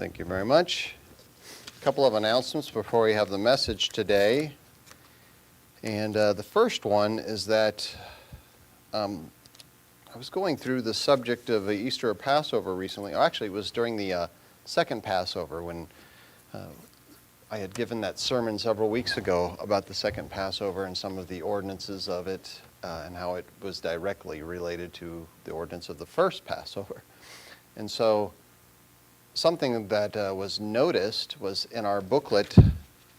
Thank you very much. A couple of announcements before we have the message today. And the first one is that I was going through the subject of Easter or Passover recently. Actually, it was during the second Passover when I had given that sermon several weeks ago about the second Passover and some of the ordinances of it and how it was directly related to the ordinance of the first Passover. And so something that was noticed was in our booklet,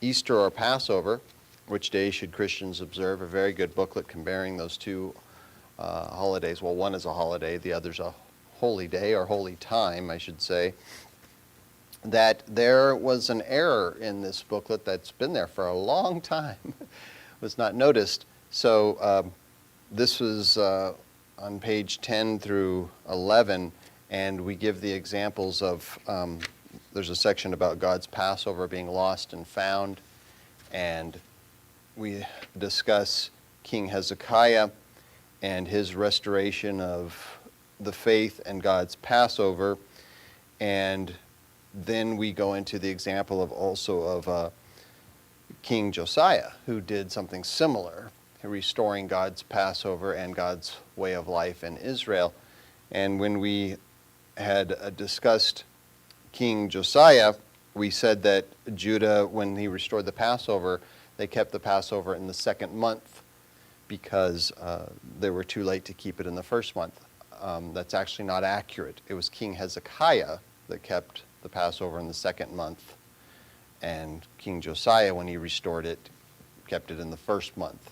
Easter or Passover, which day should Christians observe, a very good booklet comparing those two holidays. Well, one is a holiday, the other's a holy day, or holy time, I should say. That there was an error in this booklet that's been there for a long time, was not noticed. So this was on page 10 through 11, and we give the examples of, there's a section about God's Passover being lost and found, and we discuss King Hezekiah and his restoration of the faith and God's Passover, and then we go into the example of King Josiah, who did something similar, restoring God's Passover and God's way of life in Israel. And when we had discussed King Josiah, we said that Judah, when he restored the Passover, they kept the Passover in the second month because they were too late to keep it in the first month. That's actually not accurate. It was King Hezekiah that kept the Passover in the second month, and King Josiah, when he restored it, kept it in the first month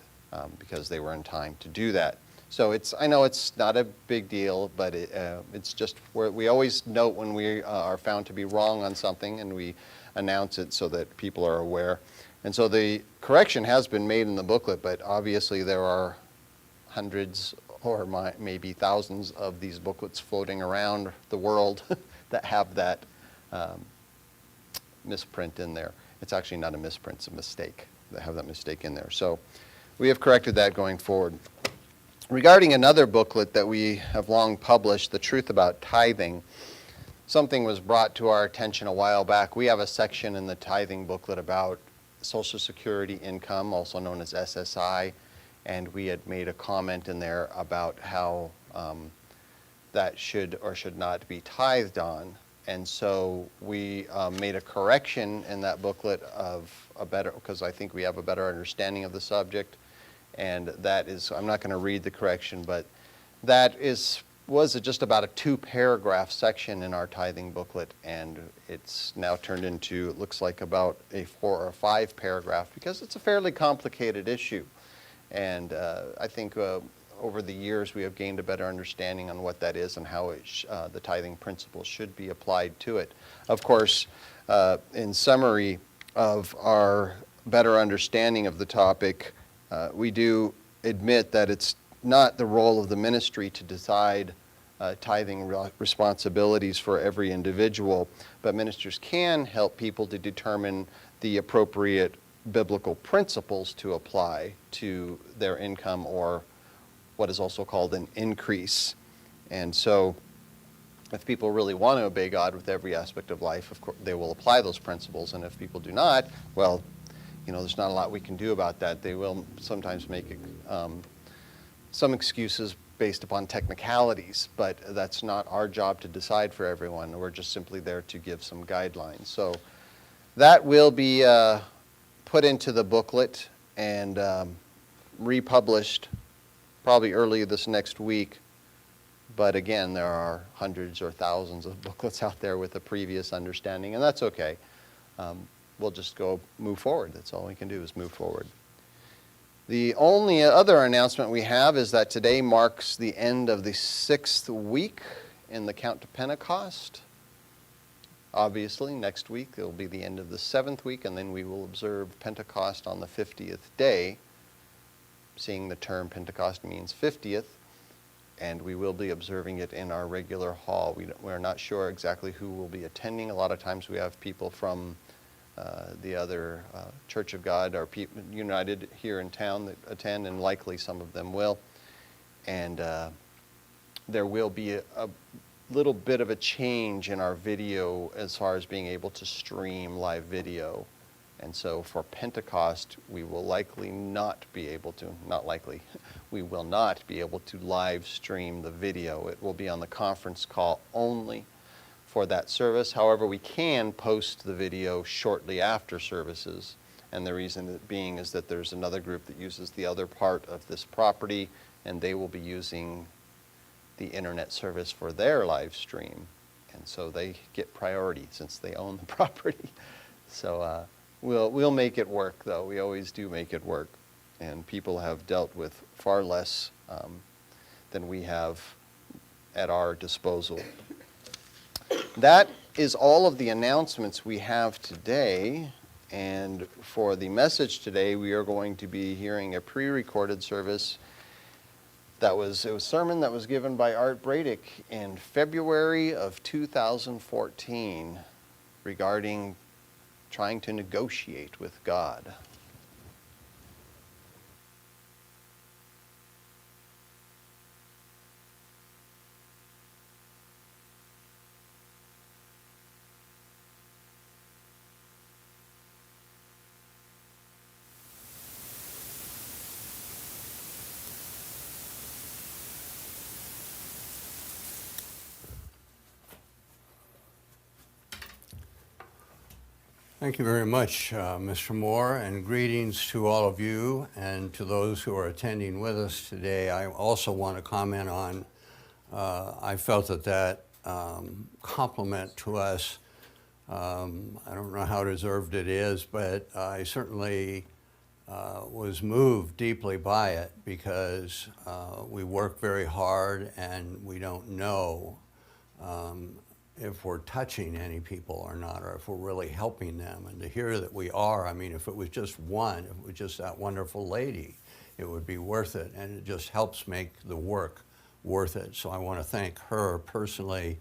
because they were in time to do that. So I know it's not a big deal, but it's just where we always note when we are found to be wrong on something, and we announce it so that people are aware. And so the correction has been made in the booklet, but obviously there are hundreds or maybe thousands of these booklets floating around the world that have that misprint in there. It's actually not a misprint, it's a mistake. They have that mistake in there. So we have corrected that going forward. Regarding another booklet that we have long published, The Truth About Tithing, something was brought to our attention a while back. We have a section in the tithing booklet about Social Security income, also known as SSI, and we had made a comment in there about how that should or should not be tithed on. And so we made a correction in that booklet of because I think we have a better understanding of the subject. And that is, I'm not going to read the correction, but that was just about a 2-paragraph section in our tithing booklet, and it's now turned into, it looks like about a 4 or 5 paragraph, because it's a fairly complicated issue. And I think over the years we have gained a better understanding on what that is and how the tithing principle should be applied to it. Of course, in summary of our better understanding of the topic, we do admit that it's not the role of the ministry to decide tithing responsibilities for every individual, but ministers can help people to determine the appropriate biblical principles to apply to their income, or what is also called an increase. And so if people really want to obey God with every aspect of life, of course, they will apply those principles. And if people do not, well, there's not a lot we can do about that. They will sometimes make some excuses based upon technicalities, but that's not our job to decide for everyone. We're just simply there to give some guidelines. So that will be put into the booklet and republished probably early this next week. But again, there are hundreds or thousands of booklets out there with a previous understanding, and that's okay. We'll just move forward. That's all we can do is move forward. The only other announcement we have is that today marks the end of the 6th week in the Count to Pentecost. Obviously, next week it will be the end of the 7th week, and then we will observe Pentecost on the 50th day. Seeing the term Pentecost means 50th, and we will be observing it in our regular hall. We're not sure exactly who will be attending. A lot of times we have people from the other Church of God or United here in town that attend, and likely some of them will. And there will be little bit of a change in our video as far as being able to stream live video. And so for Pentecost, we will likely not be able to, not likely, we will not be able to live stream the video. It will be on the conference call only for that service. However, we can post the video shortly after services. And the reason that being is that there's another group that uses the other part of this property, and they will be using the internet service for their live stream. And so they get priority since they own the property. So we'll make it work, though. We always do make it work. And people have dealt with far less than we have at our disposal. That is all of the announcements we have today. And for the message today, we are going to be hearing a pre-recorded service. It was a sermon that was given by Art Braidic in February of 2014 regarding trying to negotiate with God. Thank you very much, Mr. Moore, and greetings to all of you and to those who are attending with us today. I also want to comment on, I felt that compliment to us, I don't know how deserved it is, but I certainly was moved deeply by it because we work very hard and we don't know if we're touching any people or not, or if we're really helping them. And to hear that we are, I mean, if it was just one, if it was just that wonderful lady, it would be worth it. And it just helps make the work worth it. So I want to thank her personally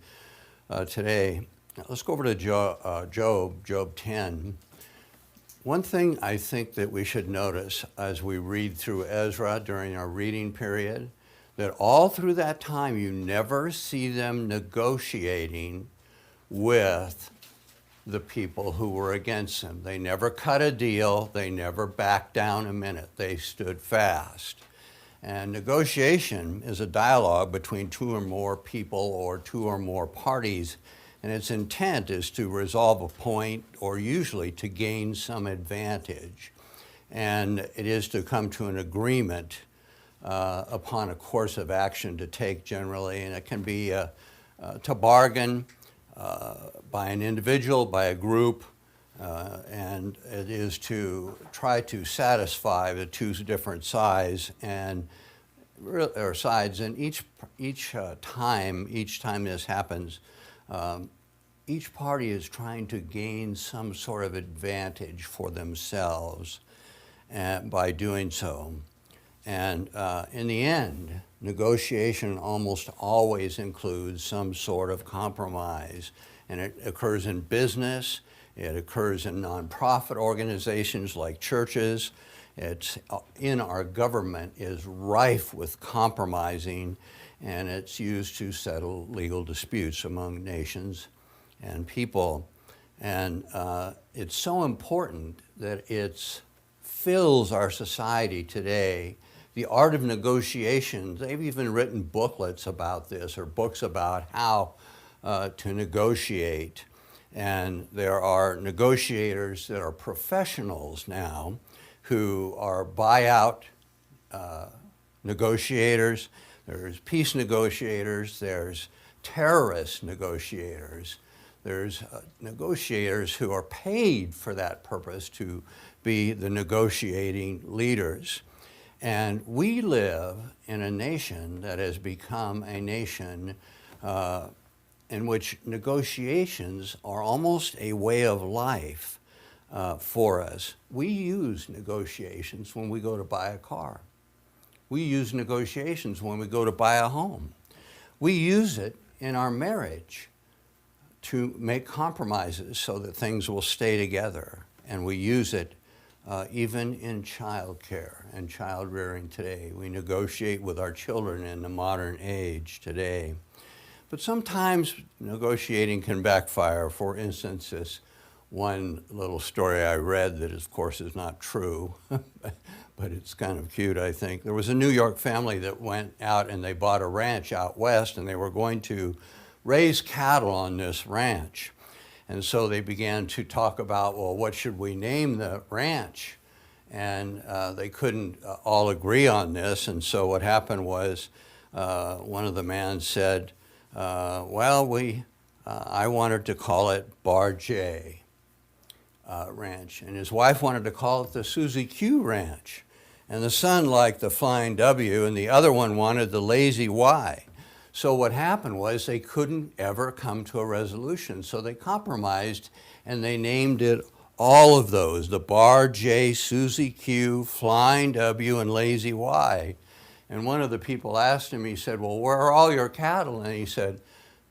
today. Now, let's go over to Job 10. One thing I think that we should notice as we read through Ezra during our reading period, that all through that time you never see them negotiating with the people who were against them. They never cut a deal. They never backed down a minute. They stood fast. And negotiation is a dialogue between two or more people or two or more parties, and its intent is to resolve a point or usually to gain some advantage. And it is to come to an agreement upon a course of action to take generally, and it can be to bargain by an individual, by a group, and it is to try to satisfy the two different sides and each time this happens, each party is trying to gain some sort of advantage for themselves by doing so. And in the end, negotiation almost always includes some sort of compromise. And it occurs in business, it occurs in nonprofit organizations like churches, it's in our government is rife with compromising, and it's used to settle legal disputes among nations and people. And it's so important that it fills our society today. The art of negotiation, they've even written booklets about this or books about how to negotiate. And there are negotiators that are professionals now who are buyout negotiators, there's peace negotiators, there's terrorist negotiators, there's negotiators who are paid for that purpose to be the negotiating leaders. And we live in a nation that has become a nation in which negotiations are almost a way of life for us. We use negotiations when we go to buy a car. We use negotiations when we go to buy a home. We use it in our marriage to make compromises so that things will stay together. And we use it even in child care and child rearing today. We negotiate with our children in the modern age today. But sometimes negotiating can backfire. For instance, this one little story I read that, of course, is not true, but it's kind of cute, I think. There was a New York family that went out and they bought a ranch out west, and they were going to raise cattle on this ranch. And so they began to talk about, well, what should we name the ranch? And they couldn't all agree on this. And so what happened was one of the men said, I wanted to call it Bar J Ranch. And his wife wanted to call it the Susie Q Ranch. And the son liked the Flying W, and the other one wanted the Lazy Y. So what happened was they couldn't ever come to a resolution. So they compromised, and they named it all of those, the Bar J, Susie Q, Flying W, and Lazy Y. And one of the people asked him, he said, well, where are all your cattle? And he said,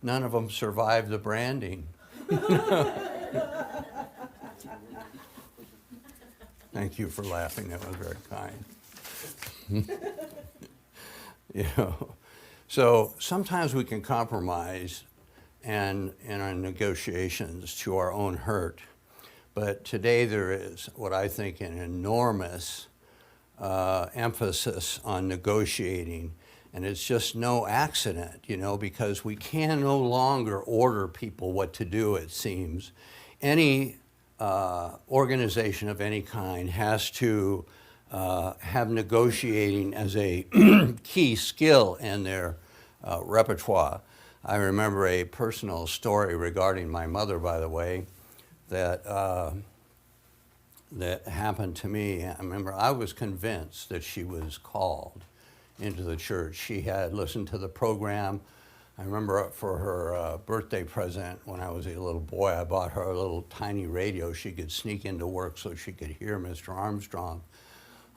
none of them survived the branding. Thank you for laughing, that was very kind. So sometimes we can compromise and in our negotiations to our own hurt. But today there is what I think an enormous emphasis on negotiating, and it's just no accident, because we can no longer order people what to do, it seems. Any organization of any kind has to have negotiating as a key skill in their repertoire. I remember a personal story regarding my mother, by the way, that happened to me. I remember I was convinced that she was called into the church. She had listened to the program. I remember for her birthday present when I was a little boy, I bought her a little tiny radio. She could sneak into work so she could hear Mr. Armstrong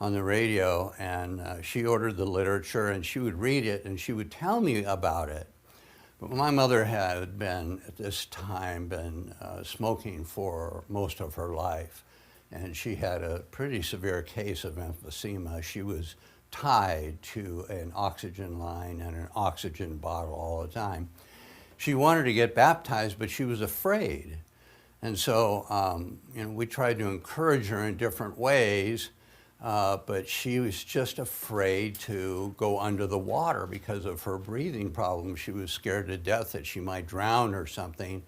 on the radio, and she ordered the literature, and she would read it, and she would tell me about it. But my mother had been, at this time, smoking for most of her life, and she had a pretty severe case of emphysema. She was tied to an oxygen line and an oxygen bottle all the time. She wanted to get baptized, but she was afraid. And so, we tried to encourage her in different ways, but she was just afraid to go under the water because of her breathing problems. She was scared to death that she might drown or something.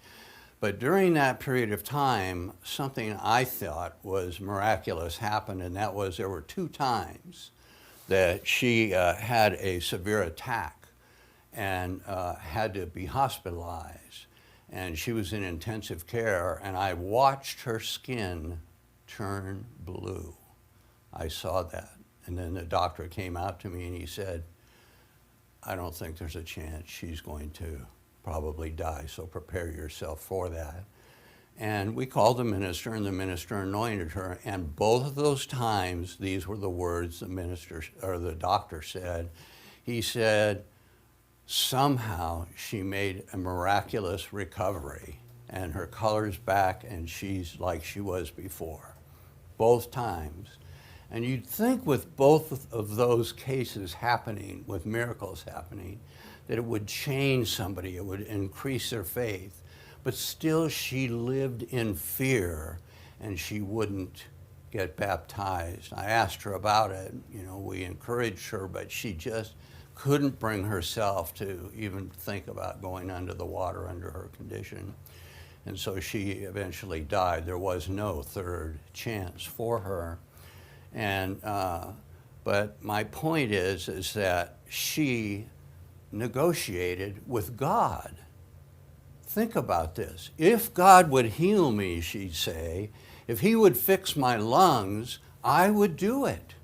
But during that period of time, something I thought was miraculous happened, and that was there were 2 times that she had a severe attack and had to be hospitalized. And she was in intensive care, and I watched her skin turn blue. I saw that. And then the doctor came out to me and he said, I don't think there's a chance, she's going to probably die, so prepare yourself for that. And we called the minister, and the minister anointed her, and both of those times, these were the words the minister, or the doctor said. He said, somehow she made a miraculous recovery, and her color's back, and she's like she was before, both times. And you'd think with both of those cases happening, with miracles happening, that it would change somebody, it would increase their faith. But still she lived in fear, and she wouldn't get baptized. I asked her about it, we encouraged her, but she just couldn't bring herself to even think about going under the water under her condition. And so she eventually died. There was no third chance for her. And but my point is that she negotiated with God. Think about this. If God would heal me, she'd say, if he would fix my lungs, I would do it.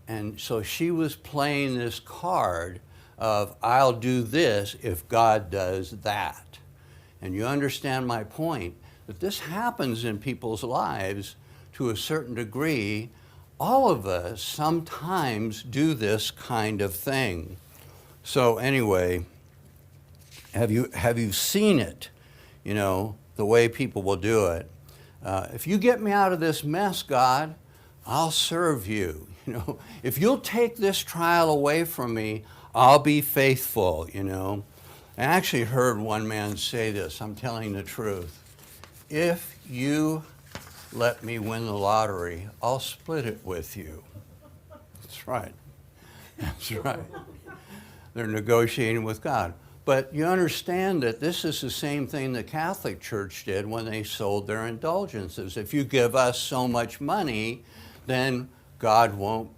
And so she was playing this card of, I'll do this if God does that. And you understand my point, that this happens in people's lives to a certain degree. All of us sometimes do this kind of thing. So anyway, have you seen it? The way people will do it. If you get me out of this mess, God, I'll serve you. If you'll take this trial away from me, I'll be faithful, I actually heard one man say this, I'm telling the truth. If you let me win the lottery, I'll split it with you. That's right. That's right. They're negotiating with God. But you understand that this is the same thing the Catholic Church did when they sold their indulgences. If you give us so much money, then God will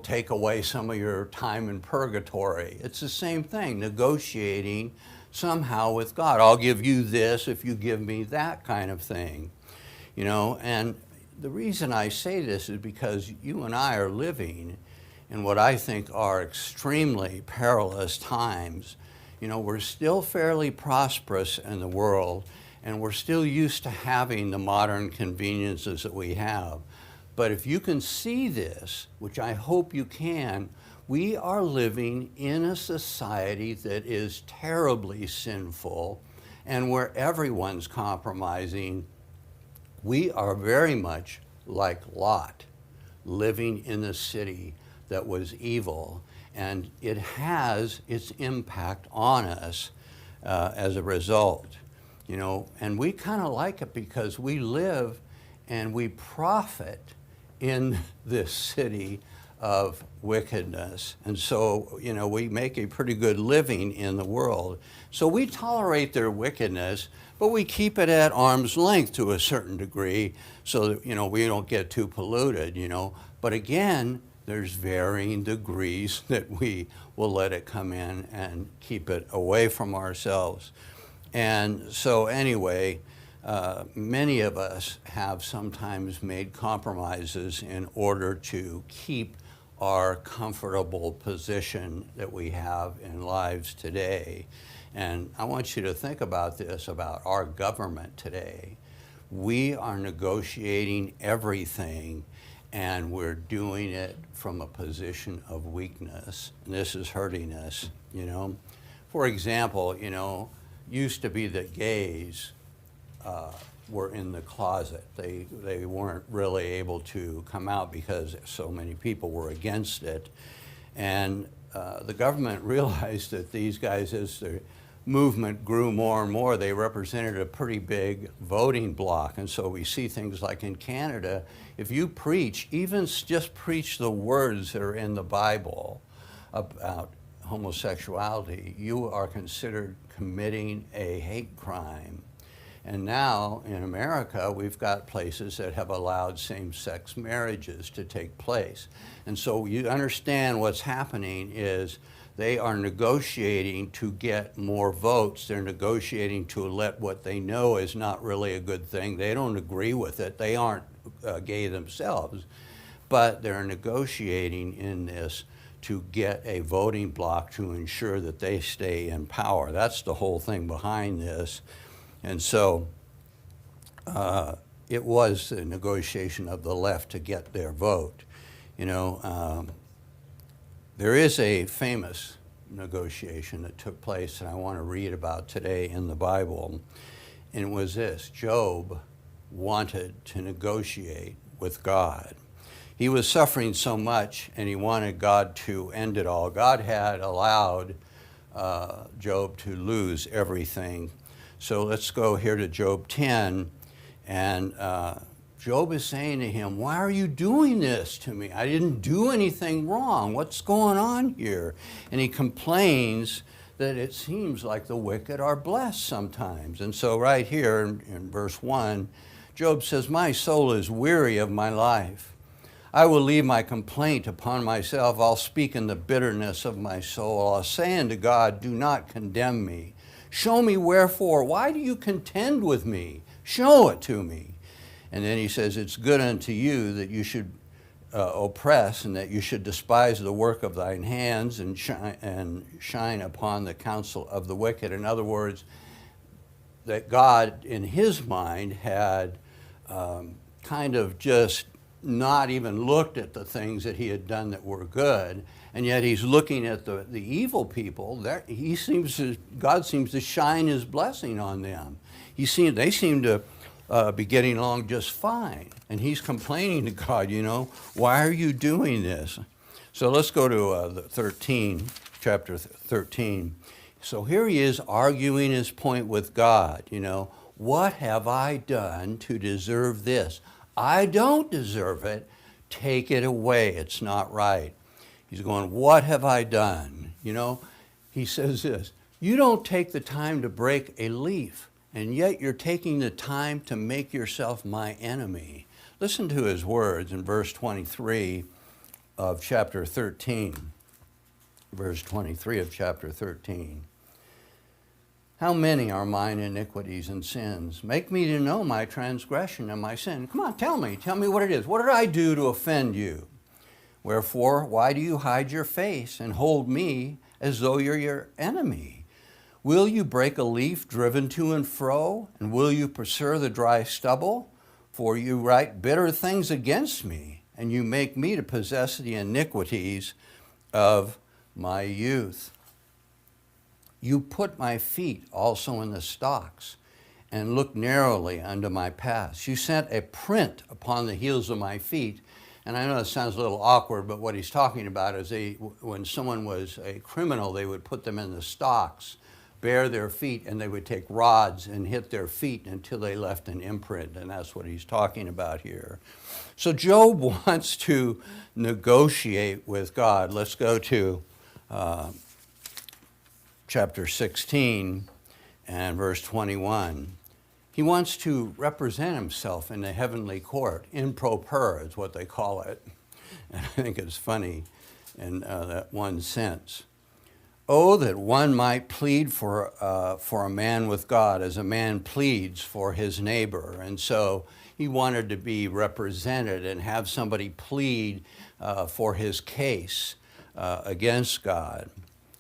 take away some of your time in purgatory. It's the same thing, negotiating somehow with God. I'll give you this if you give me that kind of thing. You know, and the reason I say this is because you and I are living in what I think are extremely perilous times. You know, we're still fairly prosperous in the world, and we're still used to having the modern conveniences that we have. But if you can see this, which I hope you can, we are living in a society that is terribly sinful and where everyone's compromising. We are very much like Lot, living in a city that was evil, and it has its impact on us as a result. You know, and we kind of like it because we live and we profit in this city of wickedness. And so, you know, we make a pretty good living in the world. So we tolerate their wickedness, but we keep it at arm's length to a certain degree so that, you know, we don't get too polluted, you know. But again, there's varying degrees that we will let it come in and keep it away from ourselves. And so anyway, many of us have sometimes made compromises in order to keep our comfortable position that we have in lives today. And I want you to think about this, about our government today. We are negotiating everything, and we're doing it from a position of weakness. And this is hurting us, you know. For example, you know, used to be that gays were in the closet. They weren't really able to come out because so many people were against it. And the government realized that these guys, as the movement grew more and more, they represented a pretty big voting bloc. And so we see things like in Canada, if you preach, even just preach the words that are in the Bible about homosexuality, you are considered committing a hate crime. And now in America, we've got places that have allowed same-sex marriages to take place. And so you understand what's happening is they are negotiating to get more votes. They're negotiating to let what they know is not really a good thing. They don't agree with it. They aren't gay themselves, but they're negotiating in this to get a voting bloc to ensure that they stay in power. That's the whole thing behind this. And so it was the negotiation of the left to get their vote. You know, there is a famous negotiation that took place that I want to read about today in the Bible. And it was this: Job wanted to negotiate with God. He was suffering so much and he wanted God to end it all. God had allowed Job to lose everything. So let's go here to Job 10, and Job is saying to him, why are you doing this to me? I didn't do anything wrong. What's going on here? And he complains that it seems like the wicked are blessed sometimes. And so right here in verse 1, Job says, my soul is weary of my life. I will leave my complaint upon myself. I'll speak in the bitterness of my soul. I'll say unto God, do not condemn me. Show me wherefore. Why do you contend with me? Show it to me. And then he says, it's good unto you that you should oppress, and that you should despise the work of thine hands, and shine upon the counsel of the wicked. In other words, that God, in his mind, had kind of just not even looked at the things that he had done that were good, and yet he's looking at the evil people. God seems to shine his blessing on them. They seem to be getting along just fine, and he's complaining to God, you know, why are you doing this? So let's go to chapter 13. So here he is arguing his point with God, what have I done to deserve this? I don't deserve it. Take it away. It's not right. He's going, what have I done? He says this, you don't take the time to break a leaf, and yet you're taking the time to make yourself my enemy. Listen to his words in verse 23 of chapter 13. Verse 23 of chapter 13. How many are mine iniquities and sins? Make me to know my transgression and my sin. Come on, tell me what it is. What did I do to offend you? Wherefore, why do you hide your face and hold me as though you're your enemy? Will you break a leaf driven to and fro? And will you pursue the dry stubble? For you write bitter things against me, and you make me to possess the iniquities of my youth. You put my feet also in the stocks, and look narrowly unto my paths. You sent a print upon the heels of my feet. And I know it sounds a little awkward, but what he's talking about is when someone was a criminal, they would put them in the stocks, bare their feet, and they would take rods and hit their feet until they left an imprint. And that's what he's talking about here. So Job wants to negotiate with God. Let's go to chapter 16 and verse 21. He wants to represent himself in the heavenly court. In pro per is what they call it. And I think it's funny in that one sense. Oh, that one might plead for a man with God as a man pleads for his neighbor. And so he wanted to be represented and have somebody plead for his case against God.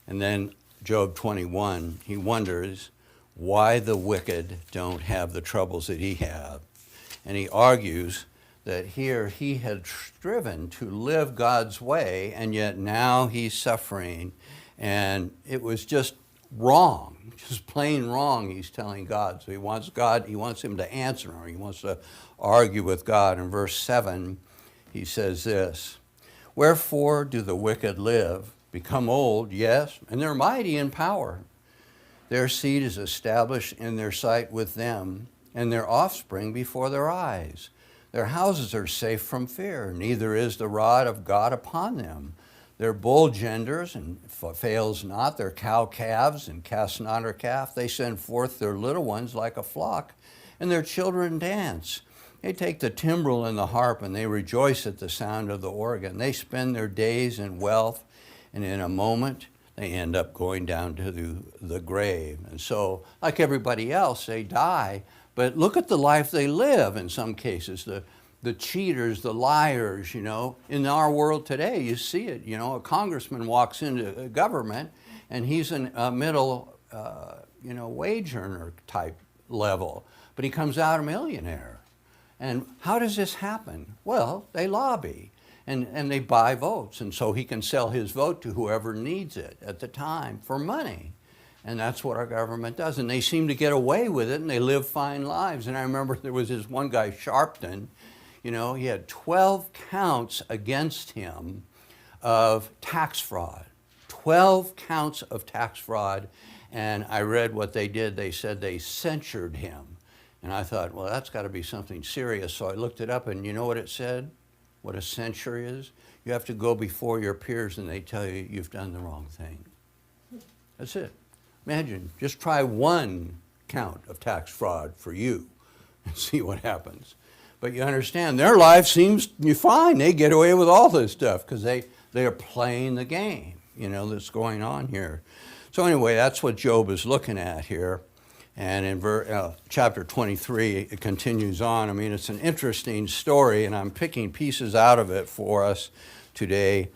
And then Job 21, he wonders why the wicked don't have the troubles that he had. And he argues that here he had striven to live God's way, and yet now he's suffering. And it was just wrong, just plain wrong, he's telling God. So he wants him to answer him. He wants to argue with God. In verse 7, he says this, wherefore do the wicked live, become old, yes, and they're mighty in power. Their seed is established in their sight with them, and their offspring before their eyes. Their houses are safe from fear, neither is the rod of God upon them. Their bull genders and fails not, their cow calves and casts not her calf. They send forth their little ones like a flock, and their children dance. They take the timbrel and the harp, and they rejoice at the sound of the organ. They spend their days in wealth, and in a moment they end up going down to the grave. And so, like everybody else, they die, but look at the life they live in some cases. The cheaters, the liars, in our world today, you see it. A congressman walks into government and he's a middle, wage earner type level, but he comes out a millionaire. And how does this happen? Well, they lobby and they buy votes, and so he can sell his vote to whoever needs it at the time for money. And that's what our government does. And they seem to get away with it, and they live fine lives. And I remember there was this one guy, Sharpton, he had 12 counts against him of tax fraud. 12 counts of tax fraud. And I read what they did. They said they censured him. And I thought, well, that's got to be something serious. So I looked it up, and you know what it said? What a censure is? You have to go before your peers, and they tell you you've done the wrong thing. That's it. Imagine, just try one count of tax fraud for you and see what happens. But you understand, their life seems fine. They get away with all this stuff because they are playing the game, that's going on here. So anyway, that's what Job is looking at here. And in chapter 23, it continues on. I mean, it's an interesting story, and I'm picking pieces out of it for us today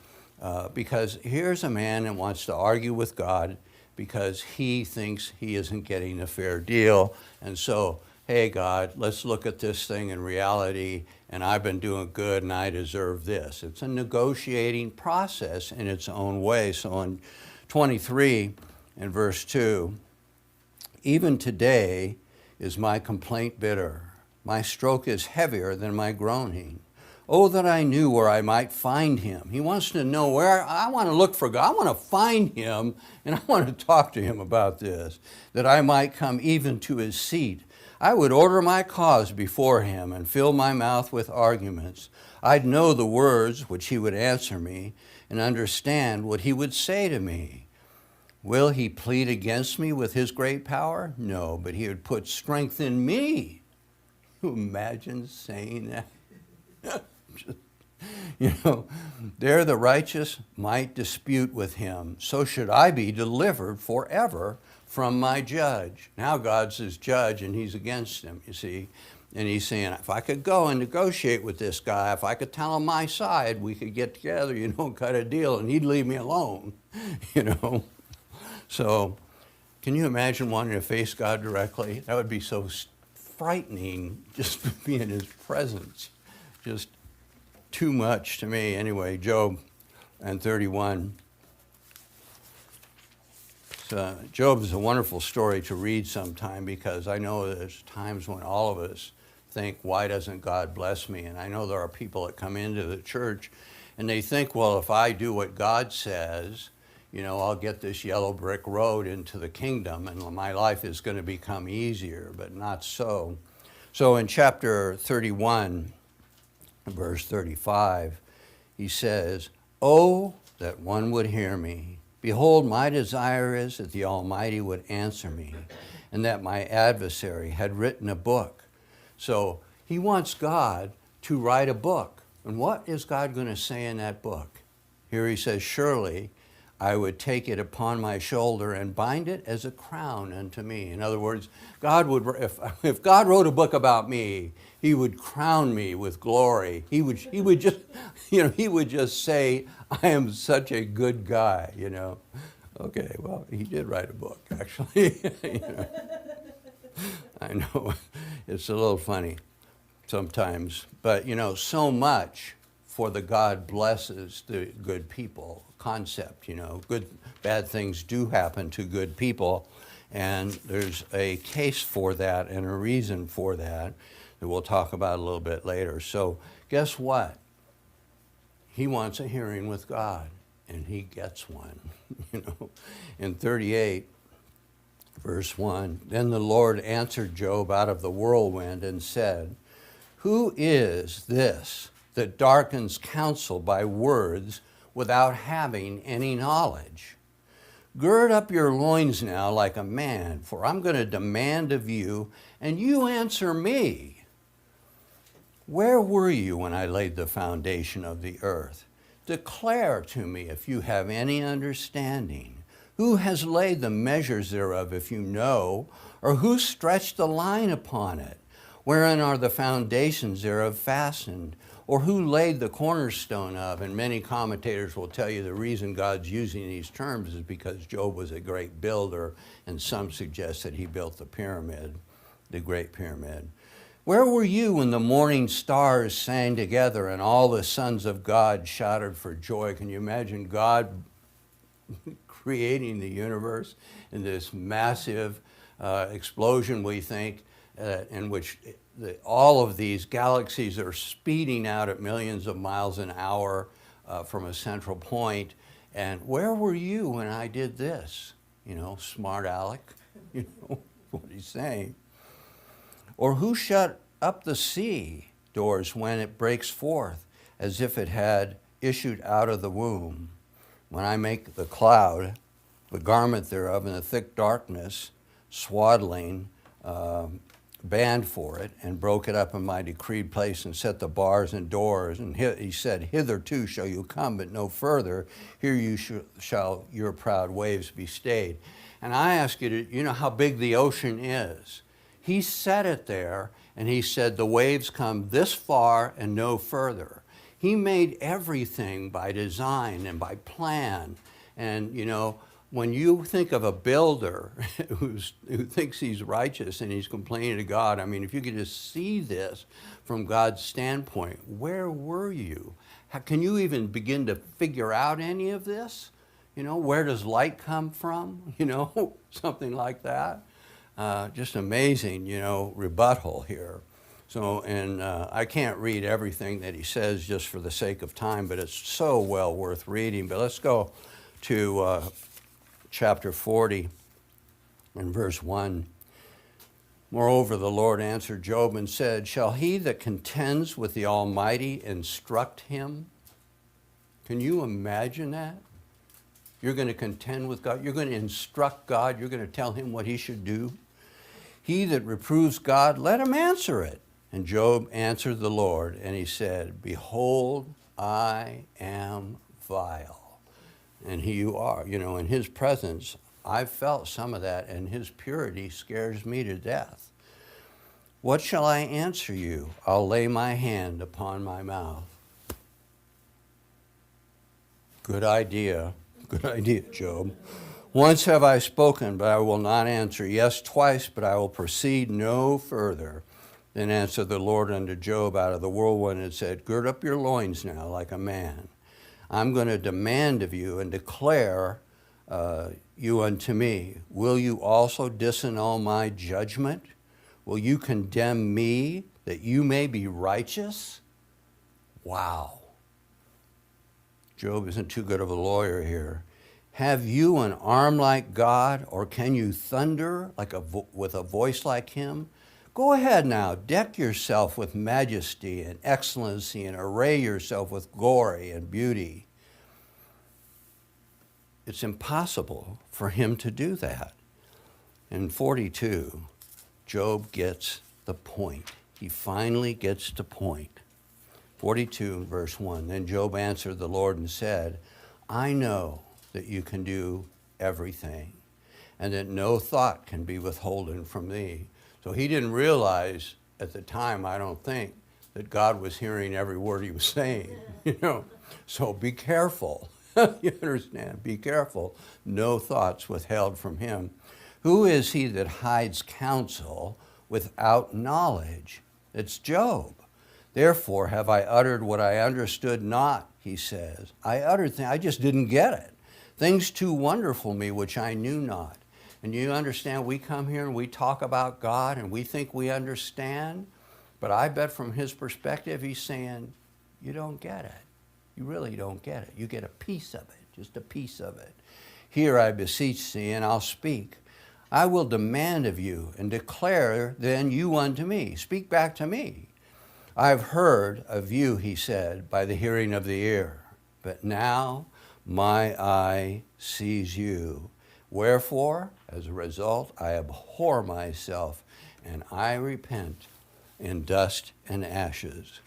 because here's a man that wants to argue with God because he thinks he isn't getting a fair deal. And so, hey, God, let's look at this thing in reality, and I've been doing good, and I deserve this. It's a negotiating process in its own way. So in 23, in verse 2, even today is my complaint bitter. My stroke is heavier than my groaning. Oh, that I knew where I might find him. He wants to know where. I want to look for God. I want to find him, and I want to talk to him about this, that I might come even to his seat. I would order my cause before him and fill my mouth with arguments. I'd know the words which he would answer me and understand what he would say to me. Will he plead against me with his great power? No, but he would put strength in me. Can you imagine saying that? You know, there the righteous might dispute with him. So should I be delivered forever from my judge. Now God's his judge and he's against him, you see. And he's saying, if I could go and negotiate with this guy, if I could tell him my side, we could get together, you know, cut a deal, and he'd leave me alone, you know. So can you imagine wanting to face God directly? That would be so frightening, just to be in his presence. Just too much to me. Anyway, Job and 31. So Job is a wonderful story to read sometime, because I know there's times when all of us think, why doesn't God bless me? And I know there are people that come into the church and they think, well, if I do what God says, you know, I'll get this yellow brick road into the kingdom and my life is going to become easier, but not so. So in chapter 31, verse 35, he says, "Oh, that one would hear me. Behold, my desire is that the Almighty would answer me, and that my adversary had written a book." So he wants God to write a book. And what is God going to say in that book? Here he says, "Surely I would take it upon my shoulder and bind it as a crown unto me." In other words, God would, if God wrote a book about me, he would crown me with glory. He would just, you know, he would just say, I am such a good guy, you know. Okay, well, he did write a book, actually. You know. I know, it's a little funny sometimes, but you know, so much for the God blesses the good people concept, you know. Bad things do happen to good people, and there's a case for that and a reason for that we'll talk about a little bit later. So guess what? He wants a hearing with God, and he gets one. You know, in 38, verse 1, "Then the Lord answered Job out of the whirlwind and said, Who is this that darkens counsel by words without having any knowledge? Gird up your loins now like a man, for I'm going to demand of you, and you answer me. Where were you when I laid the foundation of the earth? Declare to me if you have any understanding. Who has laid the measures thereof, if you know, or who stretched the line upon it? Wherein are the foundations thereof fastened? Or who laid the cornerstone of?" And many commentators will tell you the reason God's using these terms is because Job was a great builder, and some suggest that he built the pyramid, the Great Pyramid. "Where were you when the morning stars sang together and all the sons of God shouted for joy?" Can you imagine God creating the universe in this massive explosion, we think, in which all of these galaxies are speeding out at millions of miles an hour from a central point. And where were you when I did this? You know, smart aleck, you know what he's saying. "Or who shut up the sea doors when it breaks forth, as if it had issued out of the womb? When I make the cloud, the garment thereof, in the thick darkness, swaddling, band for it, and broke it up in my decreed place, and set the bars and doors. And he said, Hitherto shall you come, but no further. Here you shall your proud waves be stayed." And I ask you, you know how big the ocean is. He set it there, and he said, the waves come this far and no further. He made everything by design and by plan. And, you know, when you think of a builder who thinks he's righteous and he's complaining to God, I mean, if you could just see this from God's standpoint, where were you? How can you even begin to figure out any of this? You know, where does light come from? You know, something like that. Just amazing, you know, rebuttal here. So, and I can't read everything that he says just for the sake of time, but it's so well worth reading. But let's go to chapter 40 and verse 1. Moreover, the Lord answered Job and said, shall he that contends with the Almighty instruct him? Can you imagine that? You're going to contend with God. You're going to instruct God. You're going to tell him what he should do. He that reproves God, let him answer it. And Job answered the Lord, and he said, behold, I am vile. And here you are, in his presence. I've felt some of that, and his purity scares me to death. What shall I answer you? I'll lay my hand upon my mouth. Good idea, Job. Once have I spoken, but I will not answer. Yes, twice, but I will proceed no further. Then answered the Lord unto Job out of the whirlwind and said, gird up your loins now like a man. I'm going to demand of you and declare you unto me. Will you also disannul my judgment? Will you condemn me that you may be righteous? Wow. Job isn't too good of a lawyer here. Have you an arm like God, or can you thunder with a voice like him? Go ahead now, deck yourself with majesty and excellency and array yourself with glory and beauty. It's impossible for him to do that. In 42, Job gets the point. He finally gets the point. 42, verse 1, then Job answered the Lord and said, I know that you can do everything, and that no thought can be withholden from thee. So he didn't realize at the time, I don't think, that God was hearing every word he was saying. So be careful. You understand? Be careful. No thoughts withheld from him. Who is he that hides counsel without knowledge? It's Job. Therefore have I uttered what I understood not, he says. I uttered things, I just didn't get it. Things too wonderful me, which I knew not. And you understand, we come here and we talk about God and we think we understand, but I bet from his perspective, he's saying, you don't get it. You really don't get it. You get a piece of it, just a piece of it. Here I beseech thee, and I'll speak. I will demand of you, and declare then you unto me. Speak back to me. I've heard of you, he said, by the hearing of the ear. But now my eye sees you. Wherefore, as a result, I abhor myself, and I repent in dust and ashes.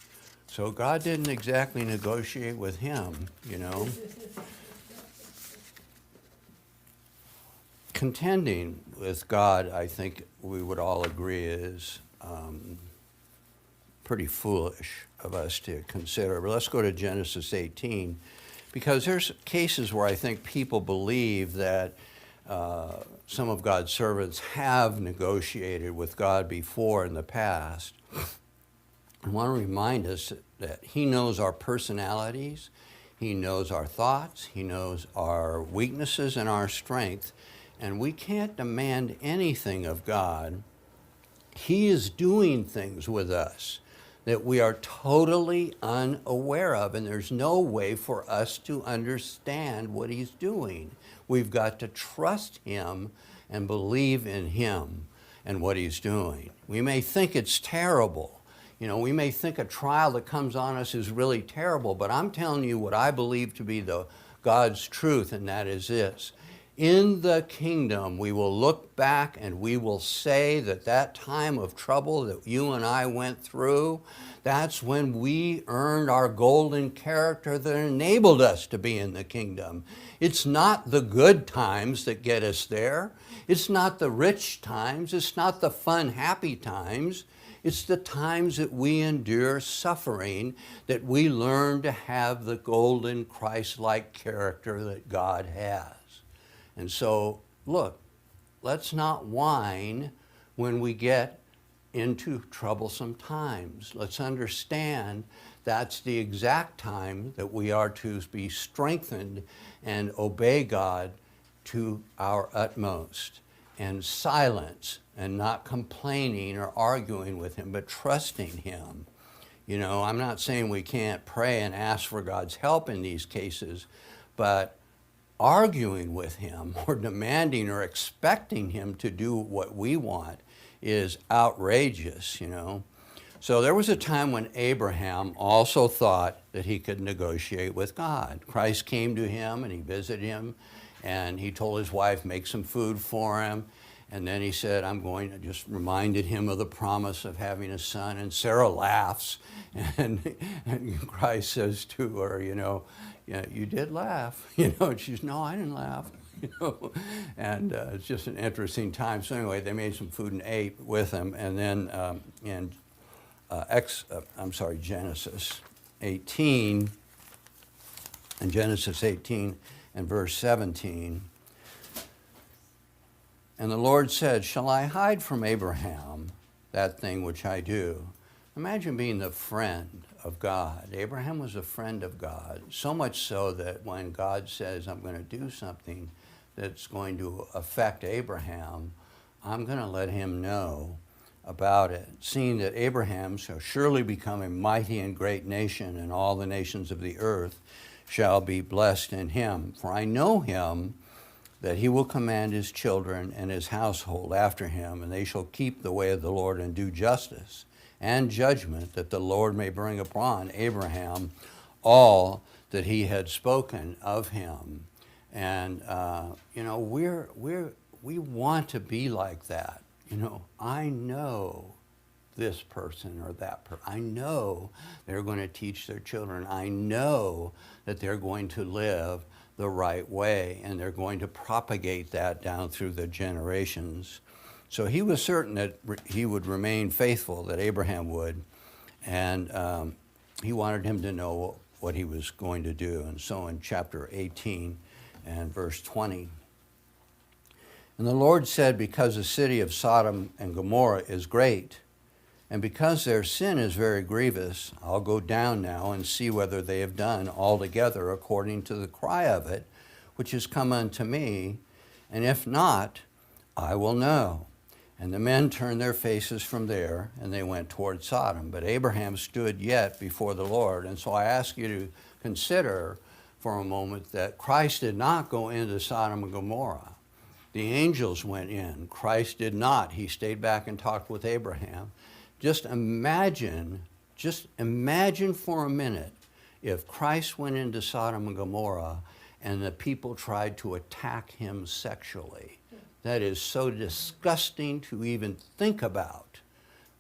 So God didn't exactly negotiate with him, Contending with God, I think we would all agree, is pretty foolish of us to consider. But let's go to Genesis 18, because there's cases where I think people believe that some of God's servants have negotiated with God before in the past. I want to remind us that he knows our personalities, he knows our thoughts, he knows our weaknesses and our strength, and we can't demand anything of God. He is doing things with us that we are totally unaware of, and there's no way for us to understand what he's doing. We've got to trust him and believe in him and what he's doing. We may think it's terrible. We may think a trial that comes on us is really terrible, but I'm telling you what I believe to be God's truth, and that is this. In the kingdom, we will look back and we will say that time of trouble that you and I went through, that's when we earned our golden character that enabled us to be in the kingdom. It's not the good times that get us there. It's not the rich times. It's not the fun, happy times. It's the times that we endure suffering that we learn to have the golden Christ-like character that God has. And so, look, let's not whine when we get into troublesome times. Let's understand that's the exact time that we are to be strengthened and obey God to our utmost. and silence and not complaining or arguing with him, but trusting him. You know, I'm not saying we can't pray and ask for God's help in these cases, but arguing with him or demanding or expecting him to do what we want is outrageous, you know. So there was a time when Abraham also thought that he could negotiate with God. Christ came to him and he visited him, and he told his wife, make some food for him. And then he said, I'm going to, just reminded him of the promise of having a son. And Sarah laughs, and Christ says to her, you know, yeah, you did laugh, you know. And she's, no, I didn't laugh, you know. And it's just an interesting time. So anyway, they made some food and ate with him. And then Genesis 18, in Genesis 18 and verse 17, and the Lord said, shall I hide from Abraham that thing which I do? Imagine being the friend of God. Abraham was a friend of God, so much so that when God says, I'm going to do something that's going to affect Abraham, I'm going to let him know about it, seeing that Abraham shall surely become a mighty and great nation, and all the nations of the earth shall be blessed in him. For I know him, that he will command his children and his household after him, and they shall keep the way of the Lord and do justice and judgment, that the Lord may bring upon Abraham all that he had spoken of him. And you know, we want to be like that. You know, I know this person or that person. I know they're going to teach their children. I know that they're going to live the right way, and they're going to propagate that down through the generations. So he was certain that he would remain faithful, that Abraham would, and he wanted him to know what he was going to do. And so in chapter 18 and verse 20, and the Lord said, because the city of Sodom and Gomorrah is great, and because their sin is very grievous, I'll go down now and see whether they have done altogether according to the cry of it, which has come unto me, and if not, I will know. And the men turned their faces from there, and they went toward Sodom. But Abraham stood yet before the Lord. And so I ask you to consider for a moment that Christ did not go into Sodom and Gomorrah. The angels went in. Christ did not. He stayed back and talked with Abraham. Just imagine for a minute if Christ went into Sodom and Gomorrah and the people tried to attack him sexually. That is so disgusting to even think about,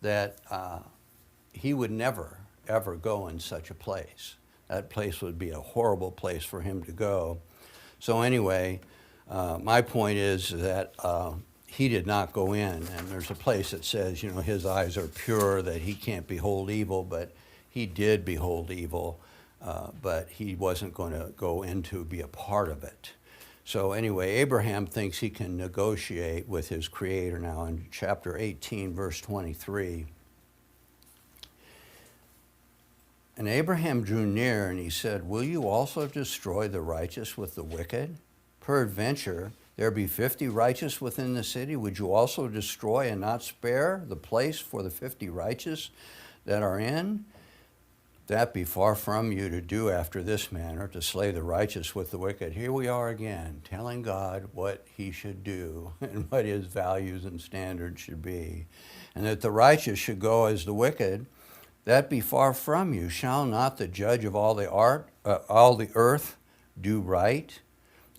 that he would never, ever go in such a place. That place would be a horrible place for him to go. So anyway, my point is that he did not go in, and there's a place that says, you know, his eyes are pure, that he can't behold evil, but he did behold evil, but he wasn't going to go in to be a part of it. So anyway, Abraham thinks he can negotiate with his Creator now in chapter 18, verse 23. And Abraham drew near, and he said, will you also destroy the righteous with the wicked? Peradventure, there be 50 righteous within the city. Would you also destroy and not spare the place for the 50 righteous that are in? That be far from you to do after this manner, to slay the righteous with the wicked. Here we are again, telling God what he should do and what his values and standards should be. And that the righteous should go as the wicked. That be far from you. Shall not the judge of all the earth do right?